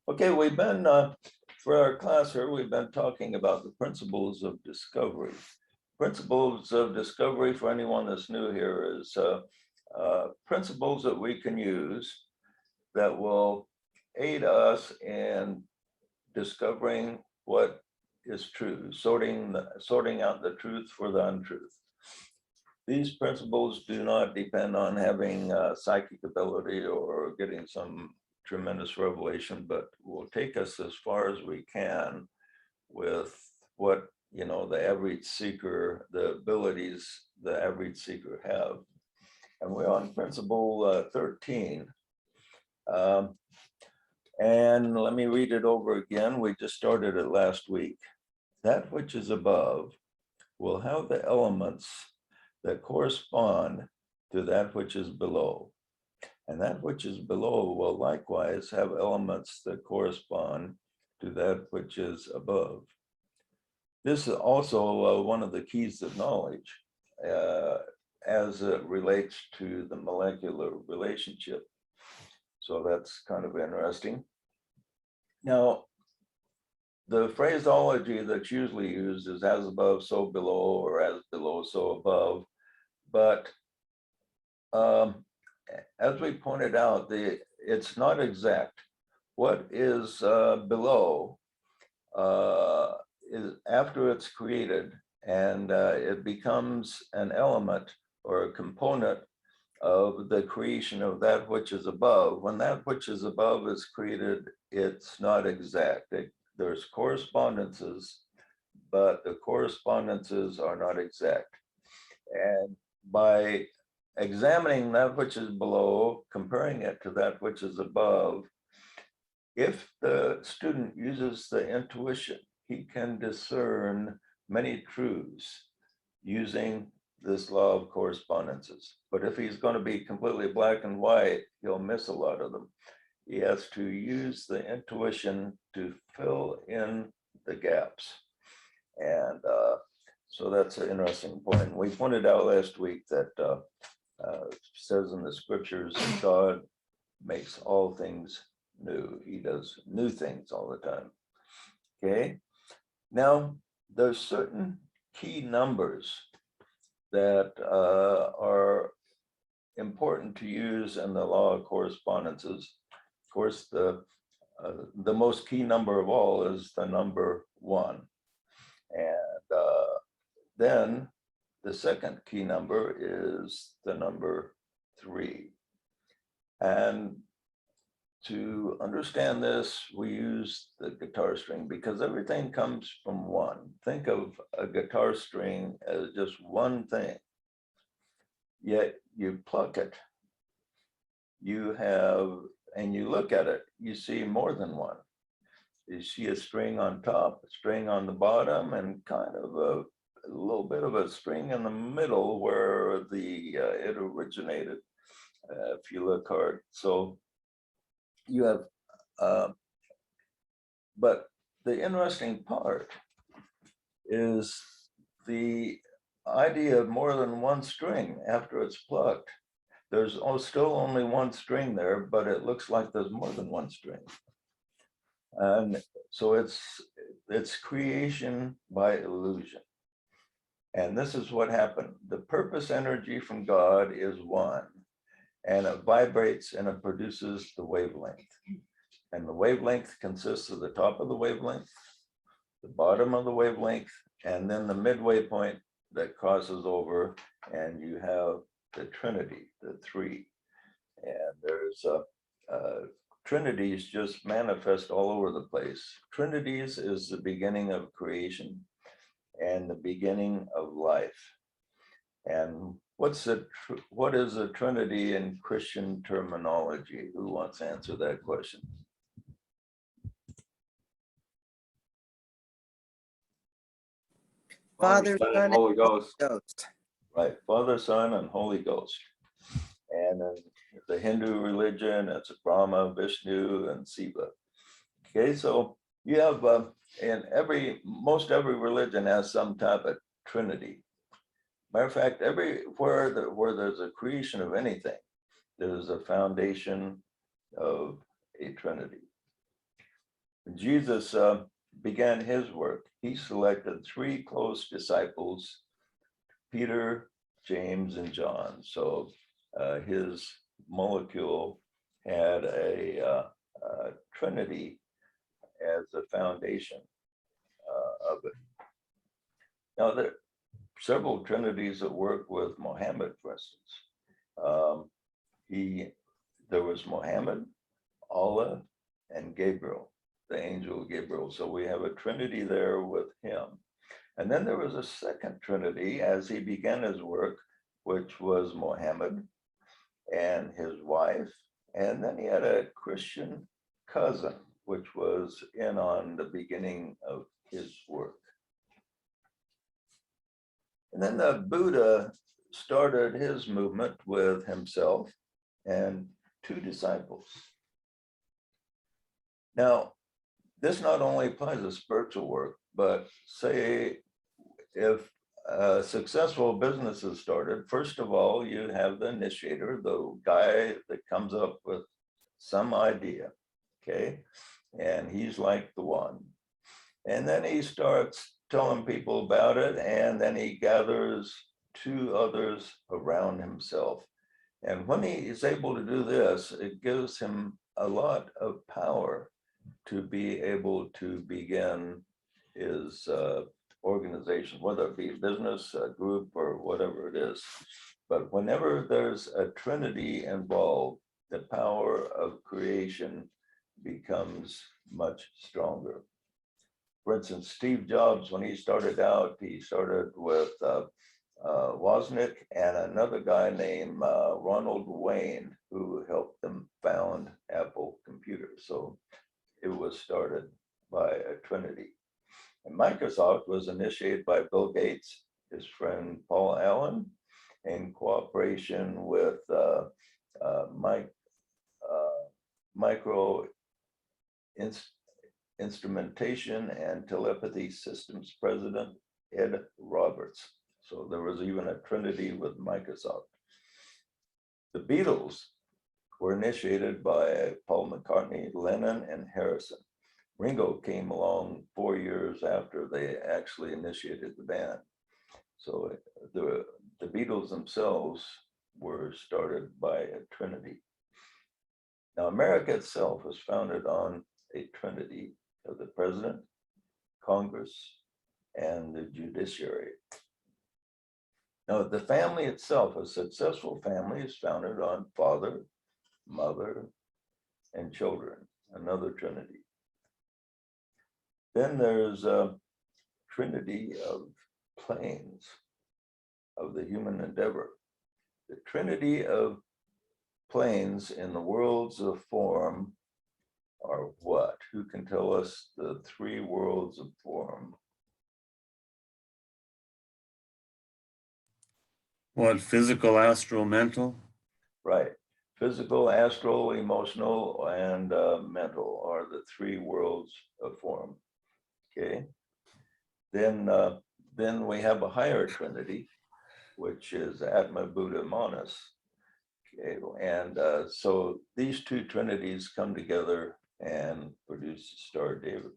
Okay, we've been, for our class here, we've been talking about the principles of discovery. Principles of discovery, for anyone that's new here, is principles that we can use that will aid us in discovering what is true, sorting out the truth for the untruth. These principles do not depend on having psychic ability or getting some tremendous revelation, but will take us as far as we can with what, the average seeker, the abilities the average seeker have. And we're on principle 13. And let me read it over again. We just started it last week. That which is above will have the elements that correspond to that which is below. And that which is below will likewise have elements that correspond to that which is above. This is also one of the keys of knowledge as it relates to the molecular relationship. So that's kind of interesting. Now, the phraseology that's usually used is as above, so below, or as below, so above. But as we pointed out, it's not exact. What is below is after it's created and it becomes an element or a component of the creation of that which is above. When that which is above is created, it's not exact. There's correspondences, but the correspondences are not exact. And by examining that which is below, comparing it to that which is above, if the student uses the intuition, he can discern many truths using this law of correspondences. But if he's going to be completely black and white, he'll miss a lot of them. He has to use the intuition to fill in the gaps. And so that's an interesting point. We pointed out last week that says in the scriptures that God makes all things new. He does new things all the time. Okay. Now, there's certain key numbers that are important to use in the law of correspondences. Of course, the most key number of all is the number 1. And then the second key number is the number 3. And to understand this, we use the guitar string because everything comes from 1. Think of a guitar string as just one thing. Yet you pluck it, and you look at it, you see more than one. You see a string on top, a string on the bottom, and kind of a little bit of a string in the middle where it originated, if you look hard. So you have, but the interesting part is the idea of more than one string after it's plucked. There's still only one string there, but it looks like there's more than one string. And so it's creation by illusion. And this is what happened. The purpose energy from God is 1, and it vibrates and it produces the wavelength. And the wavelength consists of the top of the wavelength, the bottom of the wavelength, and then the midway point that crosses over, and you have the Trinity, the 3. And there's Trinities just manifest all over the place. Trinities is the beginning of creation and the beginning of life. And what is a Trinity in Christian terminology? Who wants to answer that question? Father, Son, and Holy Ghost. Right, Father, Son, and Holy Ghost. And in the Hindu religion, it's Brahma, Vishnu, and Shiva. Okay, so you have in most every religion has some type of Trinity. Matter of fact, everywhere where there's a creation of anything, there's a foundation of a Trinity. When Jesus began his work, he selected three close disciples, Peter, James, and John. So his molecule had a Trinity as the foundation of it. Now, there are several Trinities that work with Muhammad, for instance. There was Muhammad, Allah, and Gabriel, the angel Gabriel. So we have a Trinity there with him. And then there was a second Trinity as he began his work, which was Muhammad and his wife. And then he had a Christian cousin, which was in on the beginning of his work. And then the Buddha started his movement with himself and two disciples. Now, this not only applies to spiritual work, but say if a successful business is started, first of all, you have the initiator, the guy that comes up with some idea, okay? And he's like the one. And then he starts telling people about it, and then he gathers two others around himself. And when he is able to do this, it gives him a lot of power to be able to begin his organization, whether it be business, a group, or whatever it is. But whenever there's a Trinity involved, the power of creation becomes much stronger. For instance, Steve Jobs, when he started out, he started with Wozniak and another guy named Ronald Wayne, who helped them found Apple Computers. So it was started by a Trinity. And Microsoft was initiated by Bill Gates, his friend Paul Allen, in cooperation with Micro Instrumentation and Telepathy Systems President Ed Roberts. So there was even a Trinity with Microsoft. The Beatles were initiated by Paul McCartney, Lennon, and Harrison. Ringo came along 4 years after they actually initiated the band. So the Beatles themselves were started by a Trinity. Now, America itself was founded on a Trinity of the President, Congress, and the judiciary. Now, the family itself, a successful family, is founded on father, mother, and children, another Trinity. Then there's a Trinity of planes, of the human endeavor. The Trinity of planes in the worlds of form are what? Who can tell us the three worlds of form? What, physical, astral, mental? Right. Physical, astral, emotional, and mental are the three worlds of form. Okay. Then we have a higher Trinity, which is Atma, Buddha, Manas. Okay. And so these two Trinities come together and produce Star of David.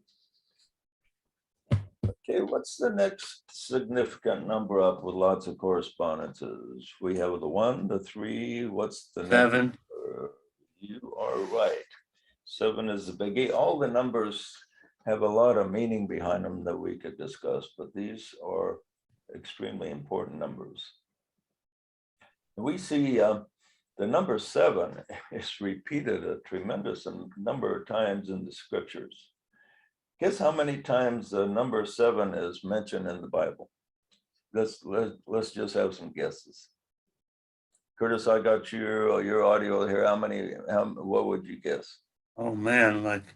Okay, what's the next significant number up with lots of correspondences? We have the 1, the 3, what's the 7. next? You are right. 7 is the biggie. All the numbers have a lot of meaning behind them that we could discuss, but these are extremely important numbers. We see the number 7 is repeated a tremendous number of times in the scriptures. Guess how many times the number 7 is mentioned in the Bible? Let's just have some guesses. Curtis, I got your audio here. What would you guess? Oh man, like,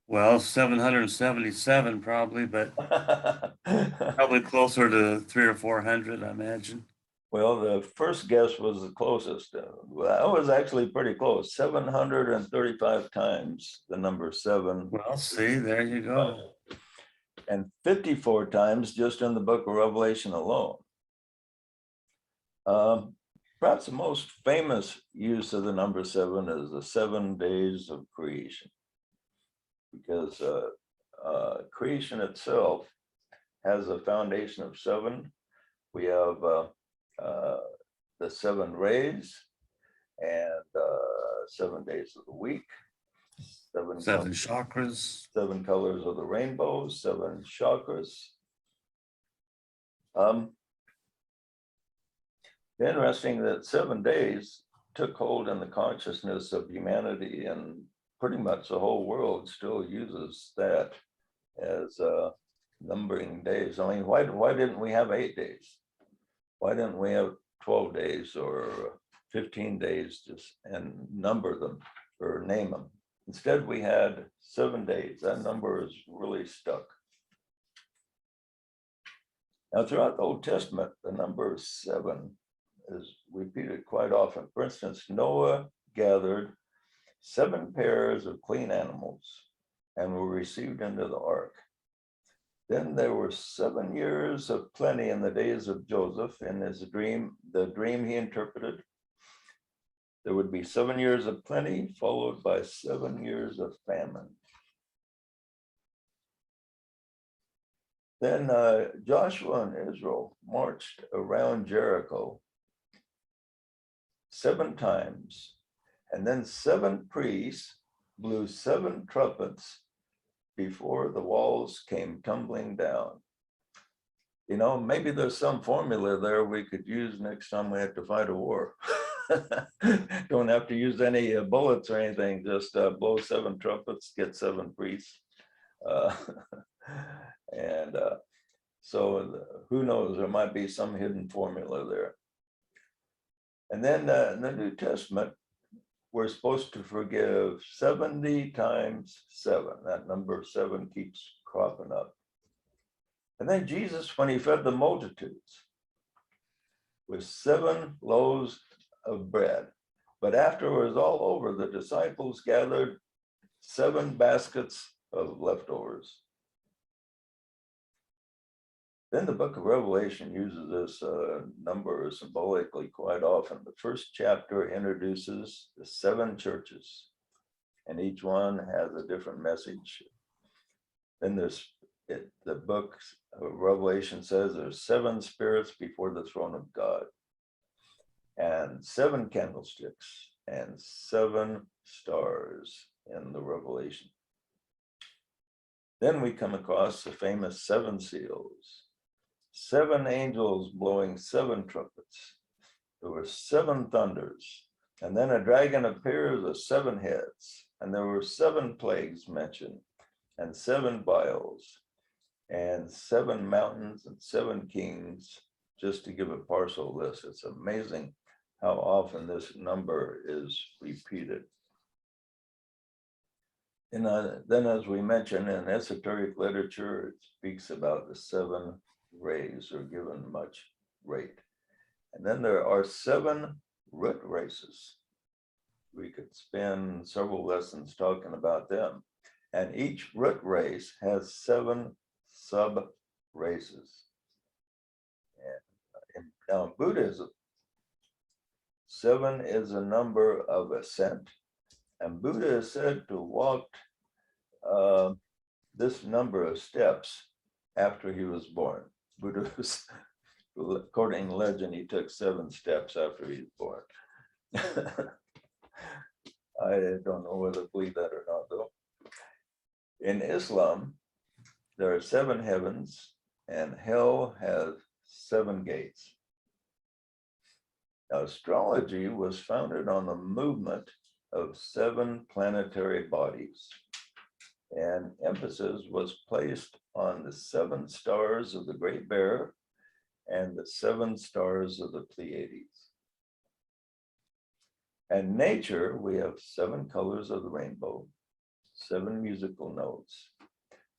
well, 777 probably, but probably closer to 300 or 400, I imagine. Well, the first guess was the closest. Well, I was actually pretty close. 735 times the number 7. Well, see, there you go. And 54 times just in the book of Revelation alone. Perhaps the most famous use of the number 7 is the 7 days of creation. because creation itself has a foundation of 7. We have the 7 rays and 7 days of the week, 7 chakras, 7 colors of the rainbow, 7 chakras. Interesting that 7 days took hold in the consciousness of humanity, and pretty much the whole world still uses that as numbering days. I mean, why didn't we have 8 days? Why didn't we have 12 days or 15 days just and number them or name them? Instead, we had 7 days. That number is really stuck. Now, throughout the Old Testament, the number 7 is repeated quite often. For instance, Noah gathered 7 pairs of clean animals and were received into the ark. Then there were 7 years of plenty in the days of Joseph in his dream, the dream he interpreted. There would be 7 years of plenty, followed by 7 years of famine. Then Joshua and Israel marched around Jericho 7 times, and then 7 priests blew 7 trumpets before the walls came tumbling down. You know, maybe there's some formula there we could use next time we have to fight a war. Don't have to use any bullets or anything, just blow 7 trumpets, get 7 priests. So who knows, there might be some hidden formula there. And then in the New Testament, we're supposed to forgive 70 times 7. That number 7 keeps cropping up. And then Jesus, when he fed the multitudes with 7 loaves of bread, but after it was all over, the disciples gathered 7 baskets of leftovers. Then the book of Revelation uses this number symbolically quite often. The first chapter introduces the 7 churches, and each one has a different message. Then the book of Revelation says there's 7 spirits before the throne of God, and 7 candlesticks, and 7 stars in the Revelation. Then we come across the famous 7 seals. 7 angels blowing 7 trumpets. There were 7 thunders, and then a dragon appears with 7 heads, and there were 7 plagues mentioned, and 7 vials, and 7 mountains, and 7 kings, just to give a partial list. It's amazing how often this number is repeated. And then, as we mentioned, in esoteric literature, it speaks about the 7 rays are given much weight. And then there are 7 root races. We could spend several lessons talking about them. And each root race has 7 sub races. And now in Buddhism, 7 is a number of ascent. And Buddha is said to walk this number of steps after he was born. Buddha was, according to legend, he took 7 steps after he was born. I don't know whether to believe that or not, though. In Islam, there are 7 heavens, and hell has 7 gates. Now, astrology was founded on the movement of 7 planetary bodies, and emphasis was placed on the 7 stars of the Great Bear and the 7 stars of the Pleiades. And nature, we have 7 colors of the rainbow, 7 musical notes,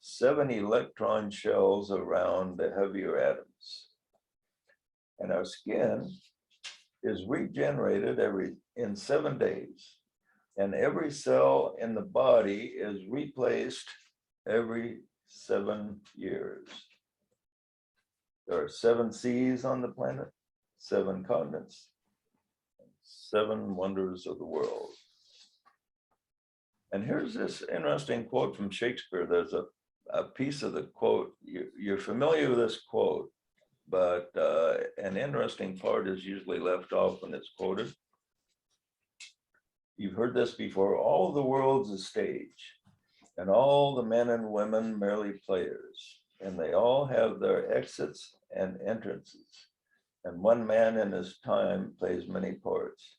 7 electron shells around the heavier atoms. And our skin is regenerated in 7 days. And every cell in the body is replaced every 7 years. There are 7 seas on the planet, 7 continents, 7 wonders of the world. And here's this interesting quote from Shakespeare. There's a piece of the quote. You're familiar with this quote, but an interesting part is usually left off when it's quoted. You've heard this before. All the world's a stage, and all the men and women merely players, and they all have their exits and entrances. And one man in his time plays many parts.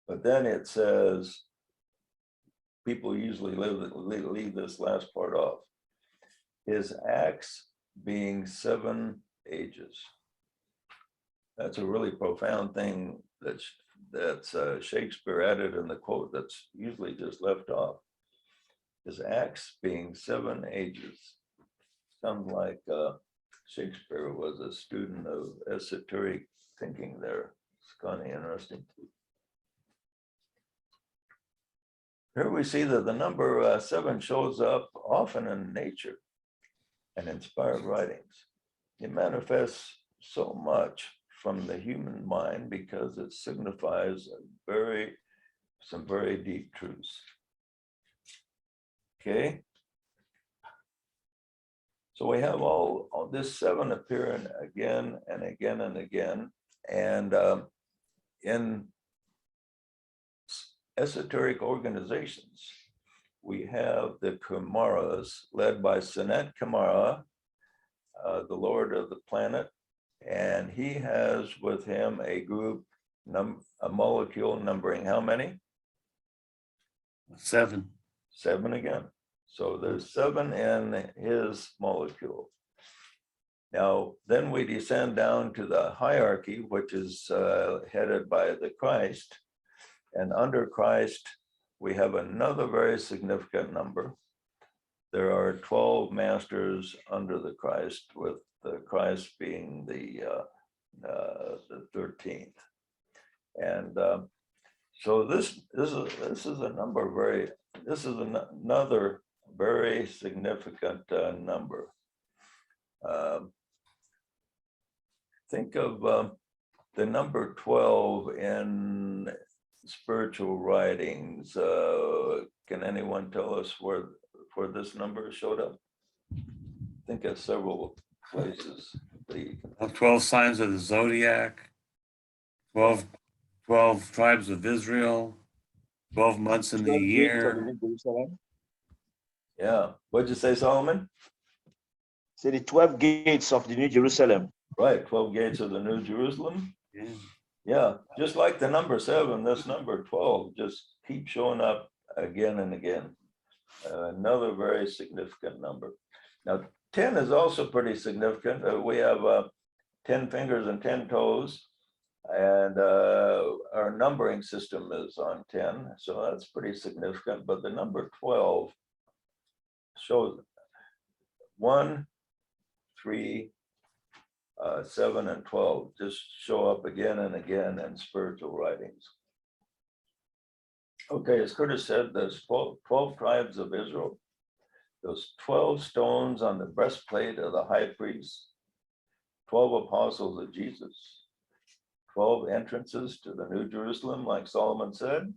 But then it says, people usually leave this last part off. His acts being 7 ages. That's a really profound thing that's Shakespeare added in the quote that's usually just left off. His acts being 7 ages. Sounds like Shakespeare was a student of esoteric thinking there. It's kind of interesting. Here we see that the number 7 shows up often in nature and inspired writings. It manifests so much from the human mind because it signifies some very deep truths. Okay. So we have all this 7 appearing again and again and again. And in esoteric organizations, we have the Kumaras led by Sanat Kumara, the lord of the planet. And he has with him a group, a molecule numbering how many? 7. 7 again. So there's 7 in his molecule. Now, then we descend down to the hierarchy, which is headed by the Christ. And under Christ, we have another very significant number. There are 12 masters under the Christ, with the Christ being the 13th. And so this is a number another very significant number. Think of the number 12 in spiritual writings. Can anyone tell us where this number showed up? Think of several places. 12 signs of the zodiac, 12 tribes of Israel, 12 months in the 12 gates of the year. New Jerusalem. Yeah. What'd you say, Solomon? Say the 12 gates of the New Jerusalem. Right. 12 gates of the New Jerusalem. Yeah. Yeah. Just like the number 7, this number 12 just keeps showing up again and again. Another very significant number. Now, 10 is also pretty significant. We have 10 fingers and 10 toes, and our numbering system is on 10, so that's pretty significant. But the number 12 shows 1, 3, 7, and 12 just show up again and again in spiritual writings. Okay, as Curtis said, there's 12 tribes of Israel. Those 12 stones on the breastplate of the high priest, 12 apostles of Jesus, 12 entrances to the New Jerusalem, like Solomon said.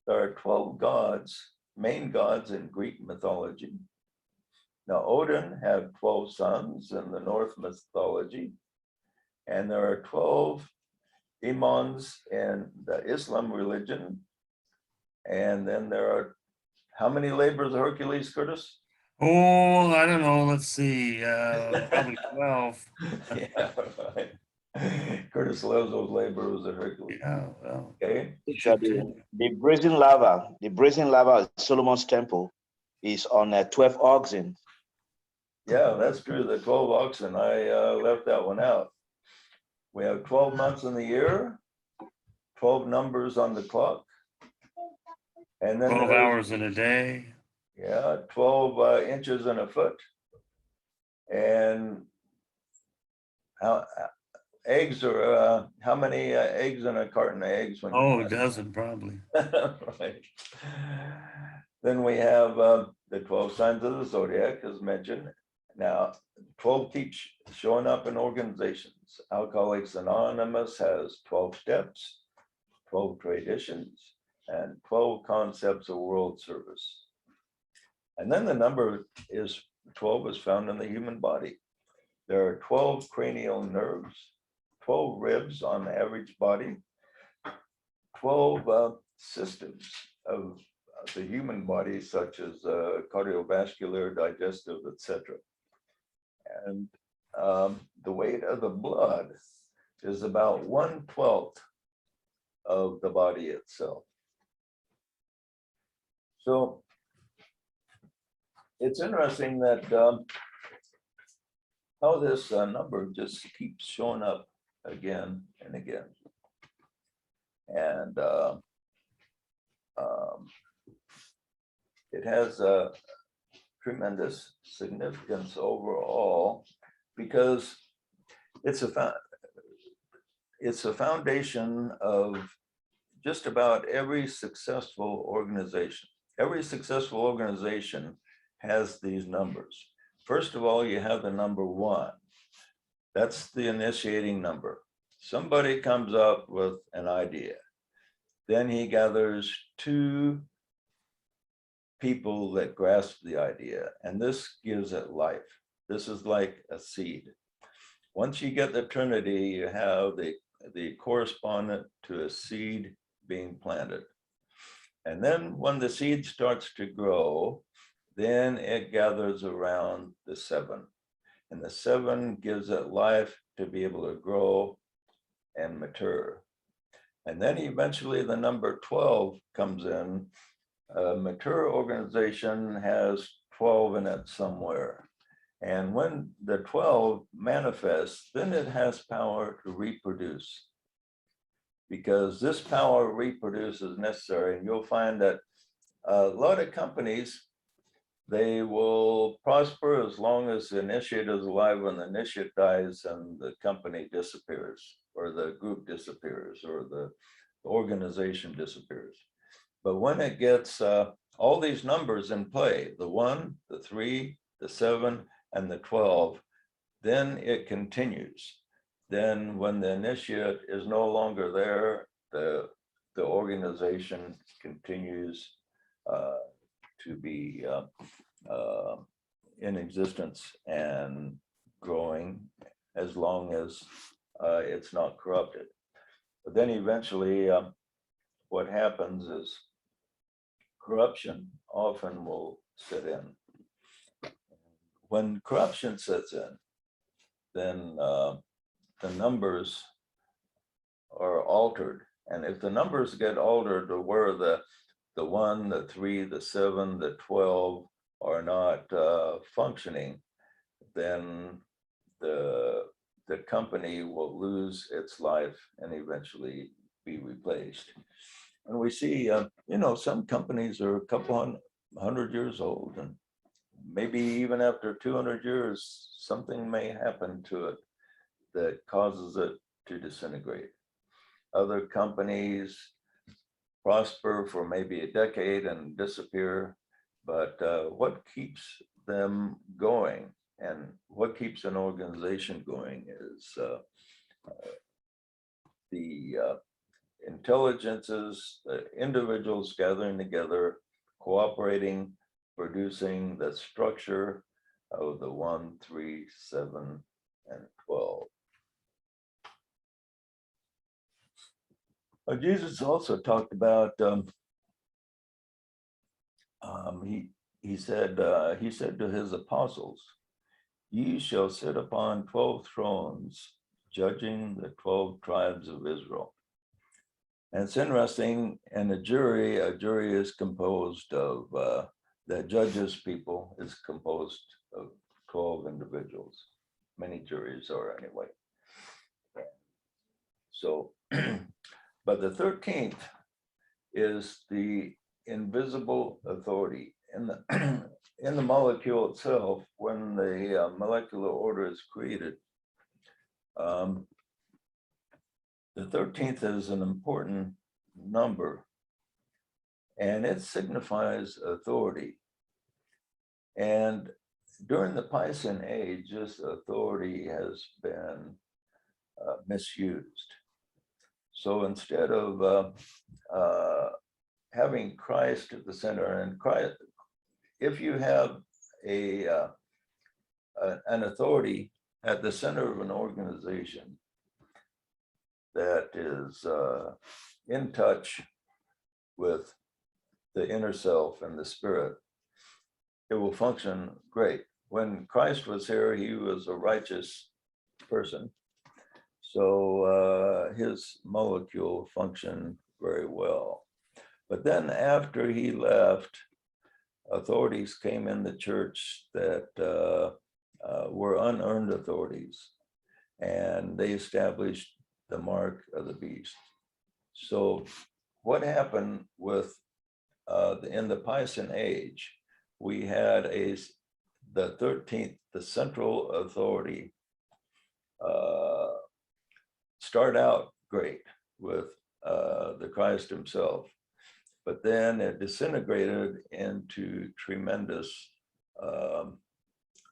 There are 12 gods, main gods in Greek mythology. Now, Odin had 12 sons in the Norse mythology, and there are 12 imams in the Islam religion. And then there are, how many labors of Hercules, Curtis? Oh, I don't know. Let's see. Probably 12. Yeah, right. Curtis loves those laborers of Hercules. Yeah, well, Okay. The brazen lava at Solomon's temple is on 12 oxen. Yeah, that's true. The 12 oxen, I left that one out. We have 12 months in the year, 12 numbers on the clock. And then 12 hours in a day. Yeah, 12 inches in a foot. And how eggs are, how many eggs in a carton of eggs? When Oh, a dozen probably. right. Then we have the 12 signs of the zodiac, as mentioned. Now, 12 keep showing up in organizations. Alcoholics Anonymous has 12 steps, 12 traditions, and 12 concepts of world service. And then the number is 12 is found in the human body. There are 12 cranial nerves, 12 ribs on the average body, 12 systems of the human body, such as cardiovascular, digestive, etc. And the weight of the blood is about 1/12 of the body itself. So it's interesting that how this number just keeps showing up again and again. And it has a tremendous significance overall because it's a foundation of just about every successful organization. Every successful organization has these numbers. First of all, you have the number 1. That's the initiating number. Somebody comes up with an idea. Then he gathers 2 people that grasp the idea, and this gives it life. This is like a seed. Once you get the Trinity, you have the correspondent to a seed being planted. And then when the seed starts to grow, then it gathers around the 7. And the 7 gives it life to be able to grow and mature. And then eventually the number 12 comes in. A mature organization has 12 in it somewhere. And when the 12 manifests, then it has power to reproduce. Because this power to reproduce is necessary. And you'll find that a lot of companies, they will prosper as long as the initiate is alive. When the initiate dies and the company disappears, or the group disappears, or the organization disappears. But when it gets all these numbers in play, the 1, the 3, the 7, and the 12, then it continues. Then when the initiate is no longer there, the organization continues to be in existence and growing as long as it's not corrupted. But then eventually what happens is corruption often will set in. When corruption sets in, then the numbers are altered. And if the numbers get altered to where the 1, the 3, the 7, the 12 are not functioning, then the company will lose its life and eventually be replaced. And we see, some companies are a couple hundred years old, and maybe even after 200 years, something may happen to it that causes it to disintegrate. Other companies prosper for maybe a decade and disappear, but what keeps them going and what keeps an organization going is the intelligences, the individuals gathering together, cooperating, producing the structure of the 1, 3, 7, and 12. Jesus also talked about, he said to his apostles, "Ye shall sit upon 12 thrones, judging the 12 tribes of Israel." And it's interesting, in a jury is composed of, that judges people is composed of 12 individuals. Many juries are anyway. So, but the 13th is the invisible authority. In the molecule itself, when the molecular order is created, the 13th is an important number, and it signifies authority. And during the Piscean age, this authority has been misused. So instead of having Christ at the center, and Christ, if you have an authority at the center of an organization that is in touch with the inner self and the spirit, it will function great. When Christ was here, he was a righteous person. So his molecule functioned very well. But then after he left, authorities came in the church that were unearned authorities, and they established the mark of the beast. So what happened with in the Piscean age, we had the 13th, the central authority, start out great with the Christ himself, but then it disintegrated into tremendous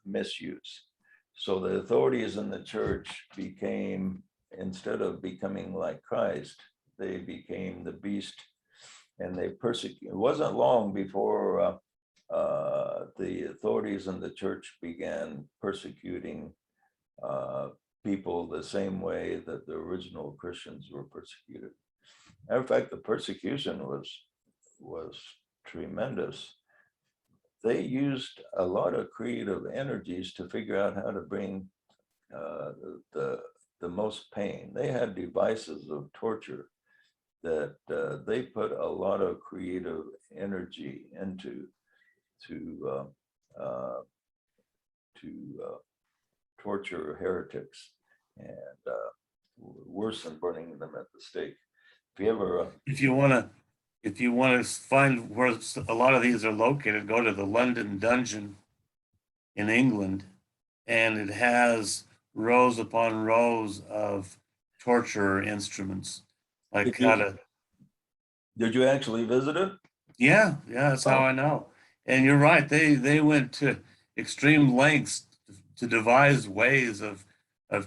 misuse. So the authorities in the church became, instead of becoming like Christ, they became the beast, and they persecuted. It wasn't long before the authorities in the church began persecuting people the same way that the original Christians were persecuted. Matter of fact, the persecution was tremendous. They used a lot of creative energies to figure out how to bring the most pain. They had devices of torture that they put a lot of creative energy into to torture heretics, and worse than burning them at the stake. If you ever, If you want to find where a lot of these are located, go to the London Dungeon in England, and it has rows upon rows of torture instruments, like how to. did you actually visit it? Yeah, that's how I know. And you're right, they went to extreme lengths to devise ways of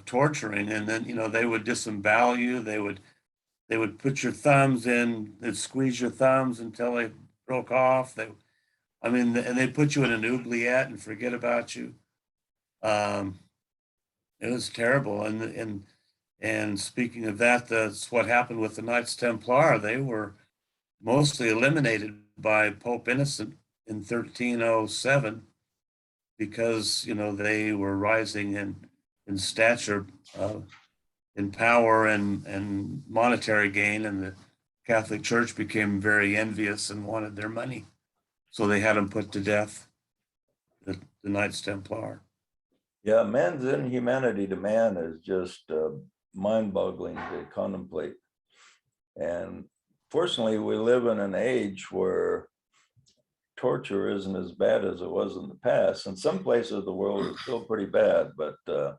torturing, and then they would disembowel you. They would put your thumbs in, they'd squeeze your thumbs until they broke off. And they put you in an oubliette and forget about you. It was terrible. And speaking of that, that's what happened with the Knights Templar. They were mostly eliminated by Pope Innocent in 1307 because they were rising in stature, in power and monetary gain, and the Catholic Church became very envious and wanted their money, so they had them put to death. The Knights Templar. Yeah, man's inhumanity to man is just mind-boggling to contemplate. And fortunately, we live in an age where torture isn't as bad as it was in the past. In some places of the world, it's still pretty bad, but the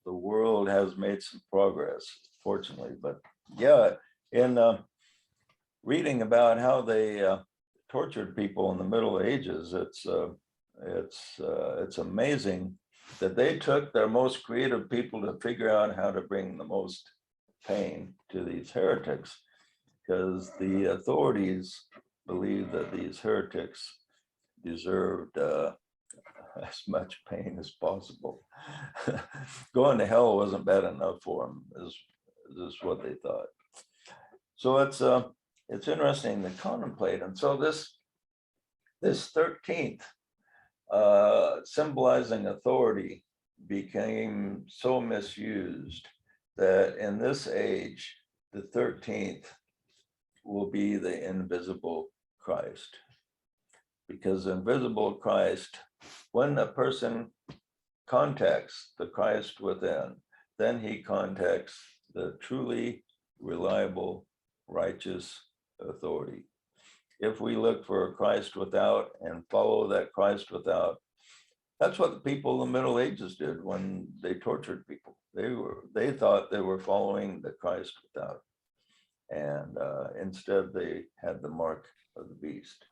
world has made some progress, fortunately. But yeah, in reading about how they tortured people in the Middle Ages, it's amazing that they took their most creative people to figure out how to bring the most pain to these heretics, because the authorities believed that these heretics deserved as much pain as possible. Going to hell wasn't bad enough for them, is what they thought. So it's interesting to contemplate. And so this 13th, symbolizing authority, became so misused that in this age, the 13th will be the invisible Christ. Because invisible Christ, when a person contacts the Christ within, then he contacts the truly reliable, righteous authority. If we look for a Christ without and follow that Christ without, that's what the people in the Middle Ages did when they tortured people. They thought they were following the Christ without, and instead they had the mark of the beast.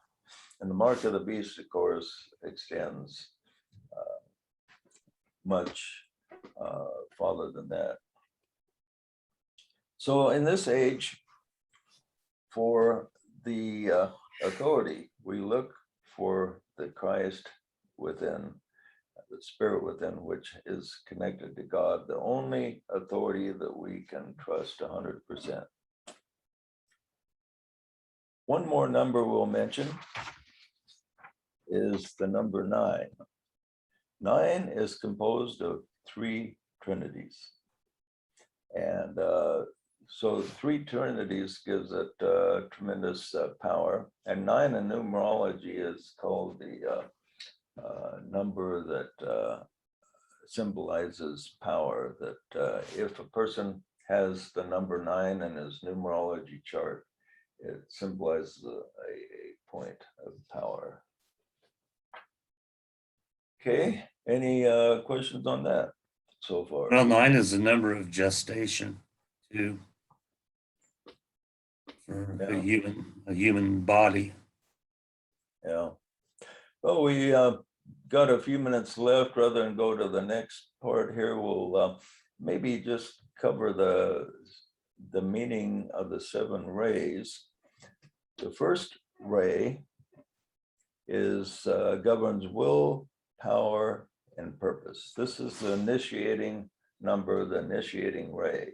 And the mark of the beast, of course, extends much farther than that. So in this age, for the authority. We look for the Christ within, the spirit within, which is connected to God, the only authority that we can trust 100%. One more number we'll mention is the number 9. 9 is composed of 3 trinities. And so 3 trinities gives it tremendous power. And 9 in numerology is called the number that symbolizes power, that if a person has the number 9 in his numerology chart, it symbolizes a point of power. Okay, any questions on that so far? Well, 9 is the number of gestation too, for Yeah. a human body. Yeah. Well, we got a few minutes left. Rather than go to the next part here, we'll maybe just cover the meaning of the 7 rays. The first ray is governs will, power, and purpose. This is the initiating number, the initiating ray.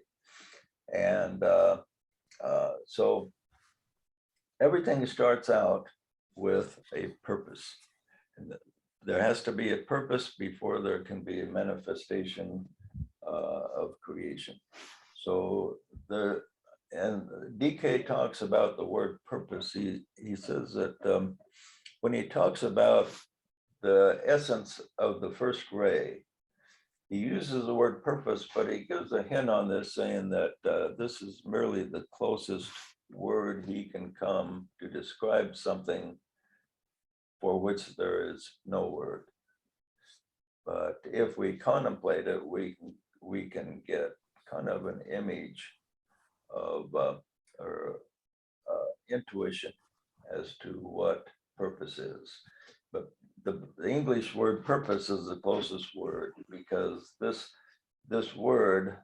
And so everything starts out with a purpose. And there has to be a purpose before there can be a manifestation of creation. So and DK talks about the word purpose. He says that when he talks about the essence of the first ray, he uses the word purpose, but he gives a hint on this, saying that this is merely the closest word he can come to describe something for which there is no word. But if we contemplate it, we can get kind of an image of or intuition as to what purpose is. But the English word purpose is the closest word, because this word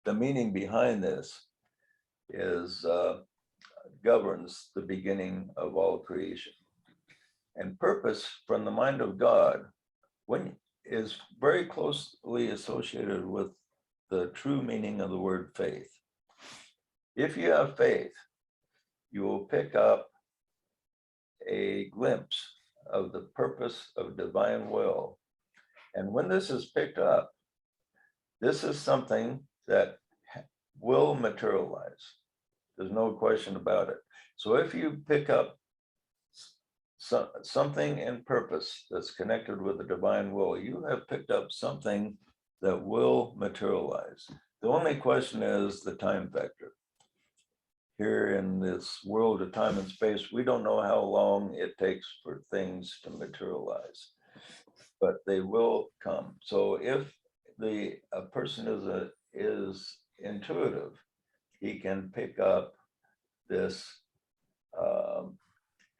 the meaning behind this is governs the beginning of all creation. And purpose from the mind of God is very closely associated with the true meaning of the word faith. If you have faith, you will pick up a glimpse of the purpose of divine will. And when this is picked up, this is something that will materialize. There's no question about it. So if you pick up something in purpose that's connected with the divine will, you have picked up something that will materialize. The only question is the time factor. Here in this world of time and space, we don't know how long it takes for things to materialize, but they will come. So if a person is intuitive, he can pick up this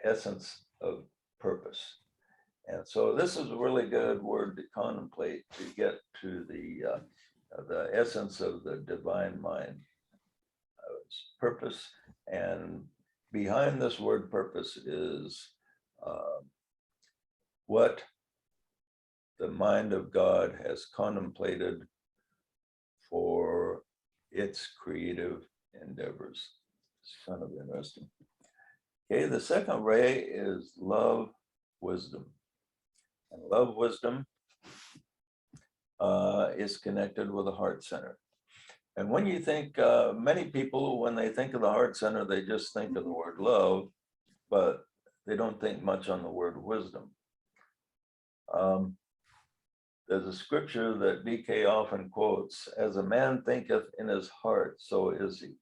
essence of purpose. And so this is a really good word to contemplate, to get to the essence of the divine mind. Purpose, and behind this word purpose is what the mind of God has contemplated for its creative endeavors. It's kind of interesting. Okay, the second ray is love, wisdom. And love, wisdom is connected with the heart center. And when you think, many people, when they think of the heart center, they just think of the word love, but they don't think much on the word wisdom. There's a scripture that DK often quotes, as a man thinketh in his heart, so is he.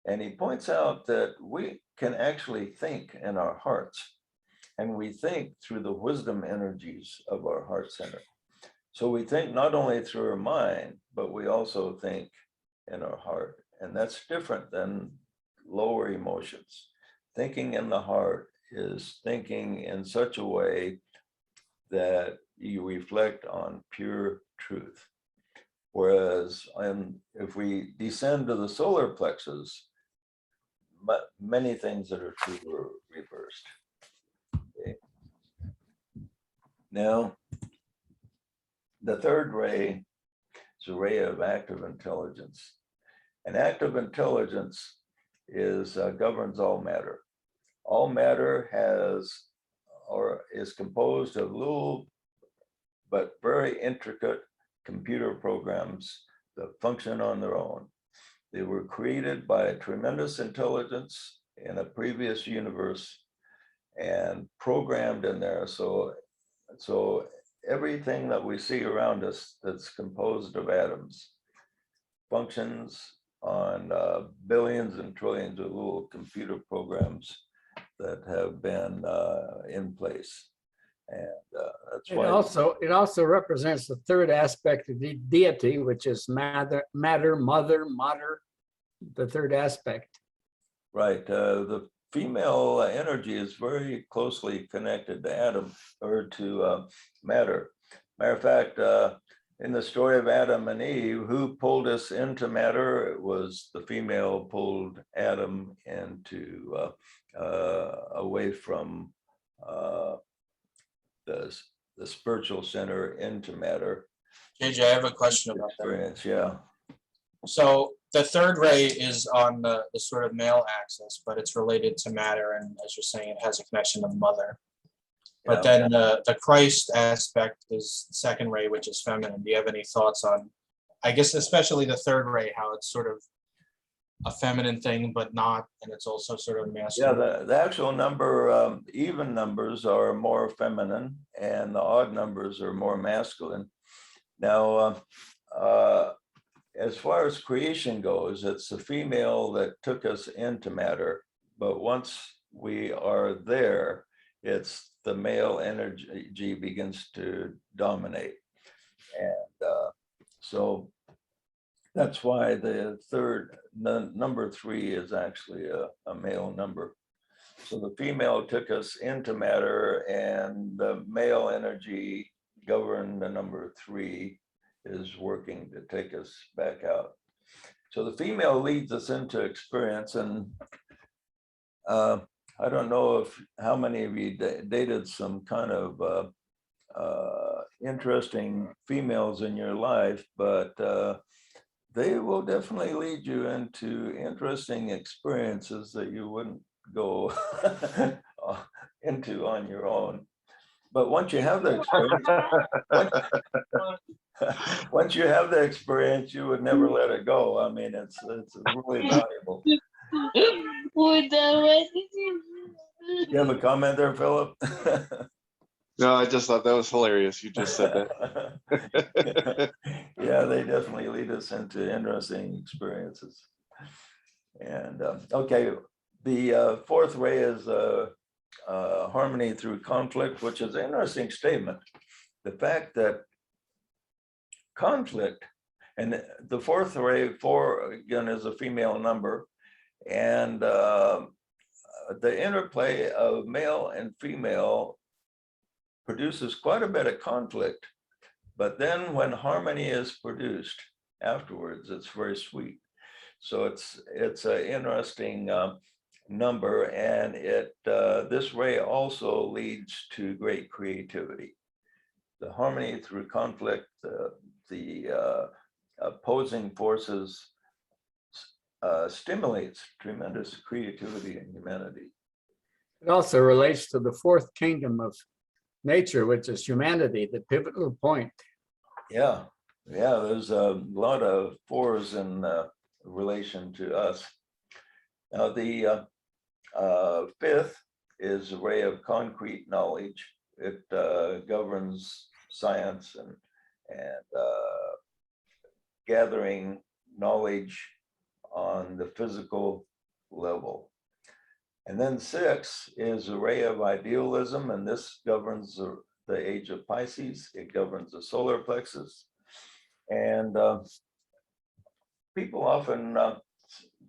And he points out that we can actually think in our hearts, and we think through the wisdom energies of our heart center. So we think not only through our mind, but we also think in our heart. And that's different than lower emotions. Thinking in the heart is thinking in such a way that you reflect on pure truth. Whereas if we descend to the solar plexus, many things that are true are reversed. Okay. Now, the third ray is a ray of active intelligence. And active intelligence governs all matter. All matter is composed of little but very intricate computer programs that function on their own. They were created by a tremendous intelligence in a previous universe and programmed in there. So everything that we see around us that's composed of atoms functions on billions and trillions of little computer programs that have been in place. And that's why it also represents the third aspect of the deity, which is matter, mother, the third aspect. right. The female energy is very closely connected to Adam or to matter. Matter of fact, in the story of Adam and Eve, who pulled us into matter? It was the female pulled Adam into away from the spiritual center into matter. JJ, I have a question about that. Experience, yeah. So the third ray is on the sort of male axis, but it's related to matter, and as you're saying, it has a connection to mother. But Yeah. then the Christ aspect is the second ray, which is feminine. Do you have any thoughts on, I guess, especially the third ray, how it's sort of a feminine thing, but not, and it's also sort of Yeah, masculine? the actual number, even numbers are more feminine and the odd numbers are more masculine. Now, as far as creation goes, it's the female that took us into matter. But once we are there, it's the male energy begins to dominate. And so that's why the number 3 is actually a male number. So the female took us into matter and the male energy governed the number 3 is working to take us back out. So the female leads us into experience. And I don't know how many of you dated some kind of interesting females in your life, but they will definitely lead you into interesting experiences that you wouldn't go into on your own. But once you have the experience, once you have the experience, you would never let it go. I mean, it's really valuable. You have a comment there, Philip? No, I just thought that was hilarious. You just said that. Yeah, they definitely lead us into interesting experiences. And okay, the fourth ray is harmony through conflict, which is an interesting statement. The fact that conflict, and the fourth ray, 4 again is a female number, and the interplay of male and female produces quite a bit of conflict, but then when harmony is produced afterwards, it's very sweet. So it's an interesting number, and this ray also leads to great creativity. The harmony through conflict, the opposing forces stimulates tremendous creativity in humanity. It also relates to the fourth kingdom of nature, which is humanity, the pivotal point. Yeah, there's a lot of 4s in relation to us. Now, the 5th is a ray of concrete knowledge. It governs science and gathering knowledge on the physical level. And then 6 is a ray of idealism, and this governs the age of Pisces. It governs the solar plexus. And people often,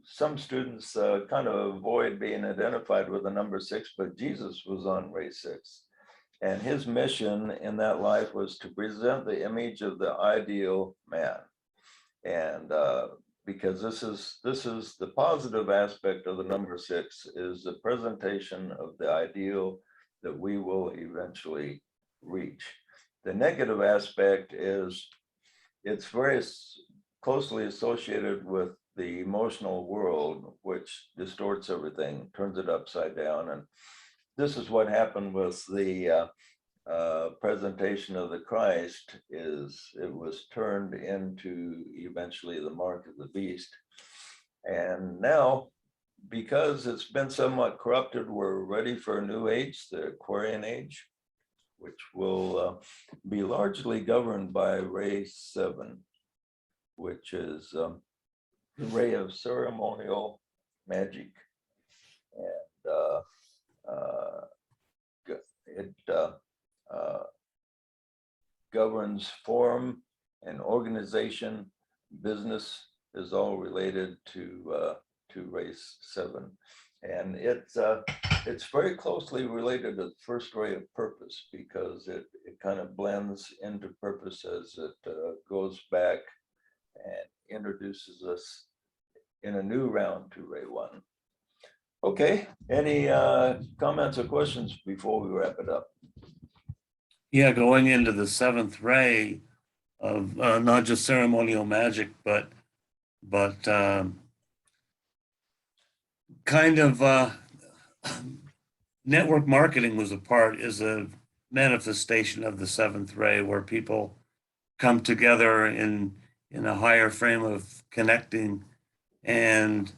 some students kind of avoid being identified with the number 6, but Jesus was on ray 6. And his mission in that life was to present the image of the ideal man. And because this is the positive aspect of the number 6 is the presentation of the ideal that we will eventually reach. The negative aspect is it's very closely associated with the emotional world, which distorts everything, turns it upside down. And this is what happened with the presentation of the Christ, is it was turned into eventually the mark of the beast. And now, because it's been somewhat corrupted, we're ready for a new age, the Aquarian age, which will be largely governed by Ray 7, which is the ray of ceremonial magic. And it governs form and organization. Business is all related to race 7, and it's very closely related to the first ray of purpose, because it kind of blends into purpose as it goes back and introduces us in a new round to ray 1. Okay, any comments or questions before we wrap it up? Yeah, going into the 7th ray of not just ceremonial magic, but kind of network marketing is a manifestation of the 7th ray, where people come together in a higher frame of connecting and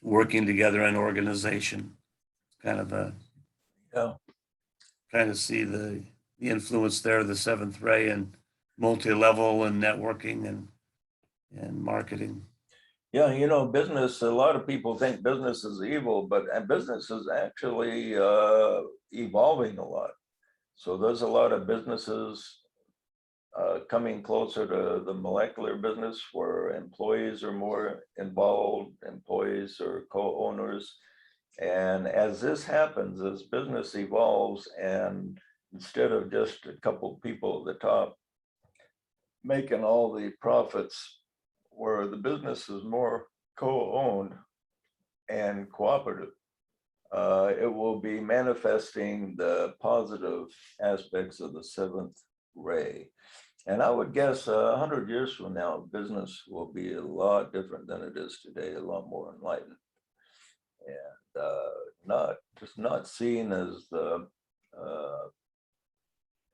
working together in organization. Kind of a kind of see the influence there of the 7th ray and multi-level and networking and marketing. Yeah, you know, business, a lot of people think business is evil, but business is actually evolving a lot. So there's a lot of businesses coming closer to the molecular business, where employees are more involved, employees are co-owners. And as this happens, as business evolves, and instead of just a couple people at the top making all the profits, where the business is more co-owned and cooperative, it will be manifesting the positive aspects of the 7th ray. And I would guess 100 years from now, business will be a lot different than it is today, a lot more enlightened, and not seen as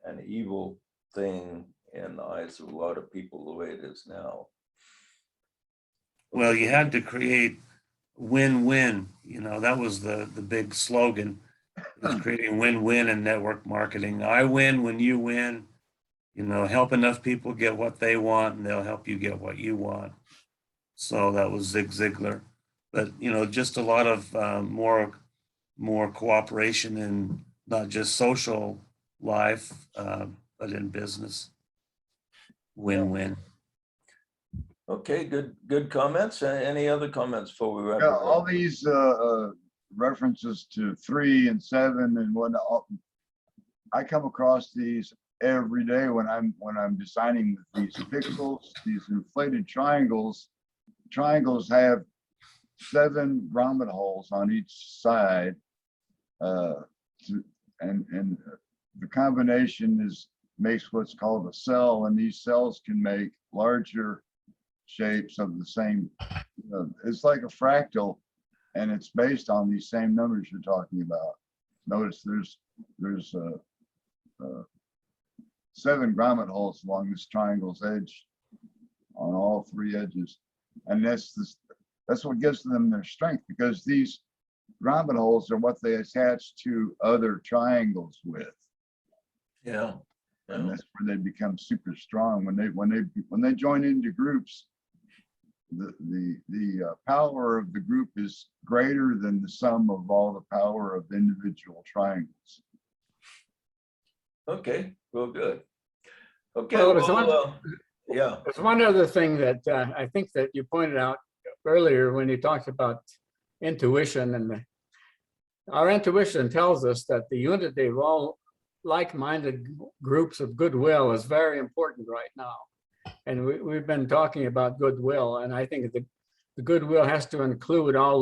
an evil thing in the eyes of a lot of people the way it is now. Well, you had to create win-win. You know, that was the big slogan, is creating win-win in network marketing. I win when you win. You know, help enough people get what they want, and they'll help you get what you want. So that was Zig Ziglar. But, you know, just a lot of more cooperation in not just social life, but in business. Win-win. Okay, good comments. Any other comments before we wrap it Yeah, up? all these references to 3 and 7 and whatnot, I come across these every day when I'm designing with these pixels, these inflated triangles. Triangles have 7 grommet holes on each side, and the combination makes what's called a cell, and these cells can make larger shapes of the same. It's like a fractal, and it's based on these same numbers you're talking about. Notice there's 7 grommet holes along this triangle's edge on all 3 edges, and that's what gives them their strength, because these grommet holes are what they attach to other triangles with. Yeah. And that's where they become super strong. When they join into groups, the power of the group is greater than the sum of all the power of individual triangles. Okay, well, good. Okay, Well, yeah. There's one other thing that I think that you pointed out earlier when you talked about intuition, and our intuition tells us that the unity of all like-minded groups of goodwill is very important right now. And we've been talking about goodwill, and I think the goodwill has to include all